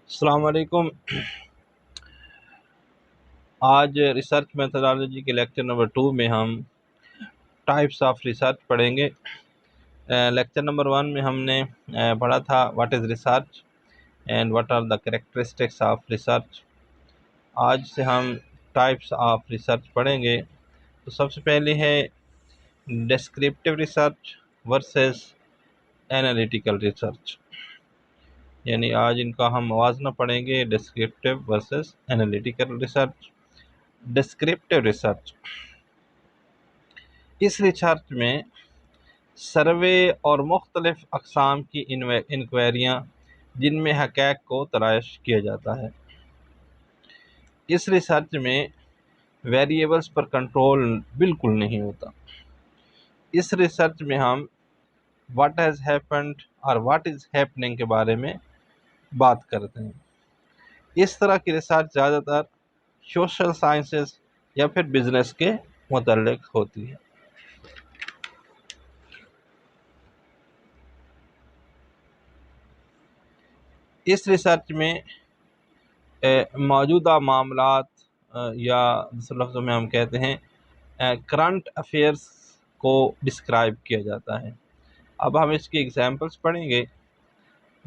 السلام علیکم۔ آج ریسرچ میتھڈالوجی کے لیکچر نمبر 2 میں ہم ٹائپس آف ریسرچ پڑھیں گے۔ لیکچر نمبر 1 میں ہم نے پڑھا تھا what is research and what are the characteristics of research. آج سے ہم ٹائپس آف ریسرچ پڑھیں گے۔ تو سب سے پہلے ہے descriptive research versus analytical research, یعنی آج ان کا ہم موازنہ پڑھیں گے، descriptive versus analytical research. Descriptive research, اس ریسرچ میں سروے اور مختلف اقسام کی انکوائریاں جن میں حقائق کو تلاش کیا جاتا ہے۔ اس ریسرچ میں ویریبلز پر کنٹرول بالکل نہیں ہوتا۔ اس ریسرچ میں ہم واٹ ہیز ہیپنڈ اور واٹ از ہیپننگ کے بارے میں بات کرتے ہیں۔ اس طرح کی ریسرچ زیادہ تر سوشل سائنسز یا پھر بزنس کے متعلق ہوتی ہے۔ اس ریسرچ میں موجودہ معاملات یا دوسرے لفظوں میں ہم کہتے ہیں کرنٹ افیئرس کو ڈسکرائب کیا جاتا ہے۔ اب ہم اس کی ایگزامپلس پڑھیں گے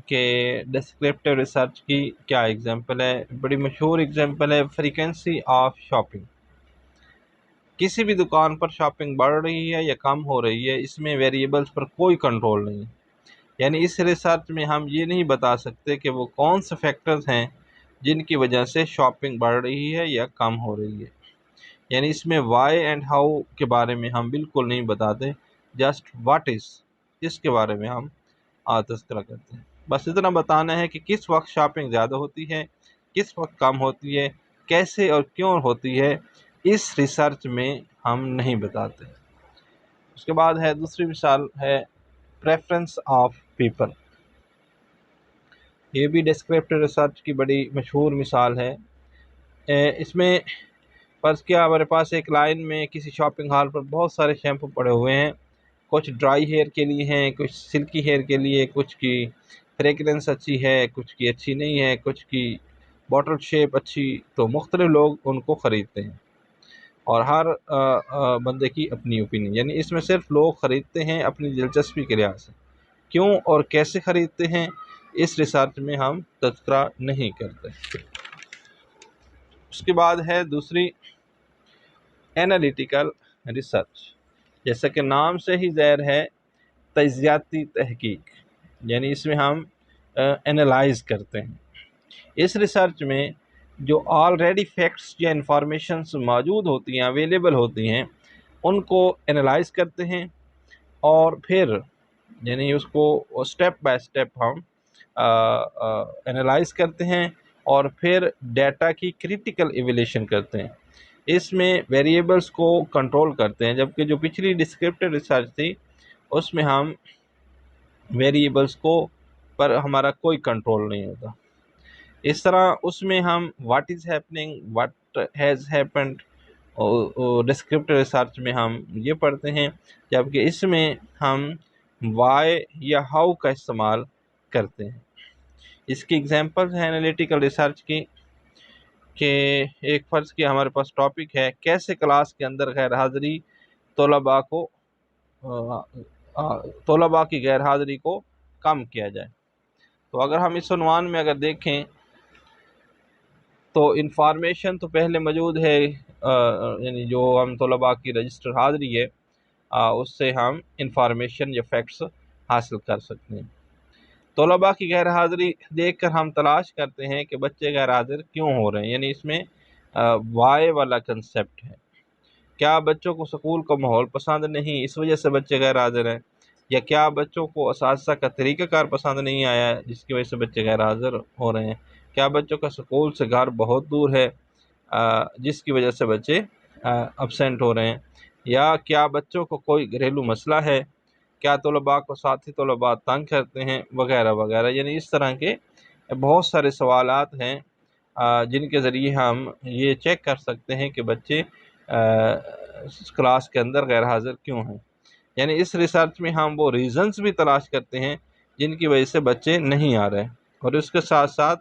کہ ڈسکرپٹیو ریسرچ کی کیا ایگزامپل ہے۔ بڑی مشہور ایگزامپل ہے فریکوینسی آف شاپنگ۔ کسی بھی دکان پر شاپنگ بڑھ رہی ہے یا کم ہو رہی ہے، اس میں ویریبلز پر کوئی کنٹرول نہیں ہے۔ یعنی اس ریسرچ میں ہم یہ نہیں بتا سکتے کہ وہ کون سے فیکٹرز ہیں جن کی وجہ سے شاپنگ بڑھ رہی ہے یا کم ہو رہی ہے۔ یعنی اس میں وائی اینڈ ہاؤ کے بارے میں ہم بالکل نہیں بتاتے، جسٹ واٹ از، اس کے بارے میں ہم تذکرہ کرتے ہیں۔ بس اتنا بتانا ہے کہ کس وقت شاپنگ زیادہ ہوتی ہے، کس وقت کم ہوتی ہے، کیسے اور کیوں ہوتی ہے، اس ریسرچ میں ہم نہیں بتاتے۔ اس کے بعد ہے دوسری مثال ہے پریفرنس آف پیپل۔ یہ بھی ڈسکرپٹیو ریسرچ کی بڑی مشہور مثال ہے۔ اس میں فرض کیا ہمارے پاس ایک لائن میں کسی شاپنگ ہال پر بہت سارے شیمپو پڑے ہوئے ہیں، کچھ ڈرائی ہیئر کے لیے ہیں، کچھ سلکی ہیئر کے لیے، کچھ کی فریگرنس اچھی ہے، کچھ کی اچھی نہیں ہے، کچھ کی باٹل شیپ اچھی، تو مختلف لوگ ان کو خریدتے ہیں اور ہر بندے کی اپنی اوپینین، یعنی اس میں صرف لوگ خریدتے ہیں اپنی دلچسپی کے لحاظ سے۔ کیوں اور کیسے خریدتے ہیں اس ریسرچ میں ہم تذکرہ نہیں کرتے۔ اس کے بعد ہے دوسری انالیٹیکل ریسرچ، جیسا کہ نام سے ہی ظاہر ہے تجزیاتی تحقیق، یعنی اس میں ہم انالائز کرتے ہیں۔ اس ریسرچ میں جو آلریڈی فیکٹس یا انفارمیشنز موجود ہوتی ہیں، اویلیبل ہوتی ہیں، ان کو انالائز کرتے ہیں اور پھر یعنی اس کو سٹیپ بائی سٹیپ ہم انالائز کرتے ہیں اور پھر ڈیٹا کی کریٹیکل ایویلیویشن کرتے ہیں۔ اس میں ویریبلز کو کنٹرول کرتے ہیں، جبکہ جو پچھلی ڈسکرپٹیو ریسرچ تھی اس میں ہم ویریبلز کو پر ہمارا کوئی کنٹرول نہیں ہوتا۔ اس طرح اس میں ہم what is happening, what has happened, descriptive research میں ہم یہ پڑھتے ہیں، جبکہ اس میں ہم وائی یا ہاؤ کا استعمال کرتے ہیں۔ اس کی ایگزامپل ہے انالیٹیکل ریسرچ کی کہ ایک فرض کیا ہمارے پاس ٹاپک ہے کیسے کلاس کے اندر غیر حاضری طلباء کی غیر حاضری کو کم کیا جائے۔ تو اگر ہم اس عنوان میں اگر دیکھیں تو انفارمیشن تو پہلے موجود ہے، یعنی جو ہم طلباء کی رجسٹر حاضری ہے اس سے ہم انفارمیشن یا فیکٹس حاصل کر سکتے ہیں۔ طلباء کی غیر حاضری دیکھ کر ہم تلاش کرتے ہیں کہ بچے غیر حاضر کیوں ہو رہے ہیں، یعنی اس میں وائی والا کنسیپٹ ہے۔ کیا بچوں کو سکول کا ماحول پسند نہیں، اس وجہ سے بچے غیر حاضر ہیں، یا کیا بچوں کو اساتذہ کا طریقہ کار پسند نہیں آیا جس کی وجہ سے بچے غیر حاضر ہو رہے ہیں، کیا بچوں کا سکول سے گھر بہت دور ہے جس کی وجہ سے بچے ابسینٹ ہو رہے ہیں، یا کیا بچوں کو کوئی گھریلو مسئلہ ہے، کیا طلباء کو ساتھی طلباء تنگ کرتے ہیں، وغیرہ وغیرہ۔ یعنی اس طرح کے بہت سارے سوالات ہیں جن کے ذریعے ہم یہ چیک کر سکتے ہیں کہ بچے کلاس کے اندر غیر حاضر کیوں ہیں۔ یعنی اس ریسرچ میں ہم وہ ریزنز بھی تلاش کرتے ہیں جن کی وجہ سے بچے نہیں آ رہے، اور اس کے ساتھ ساتھ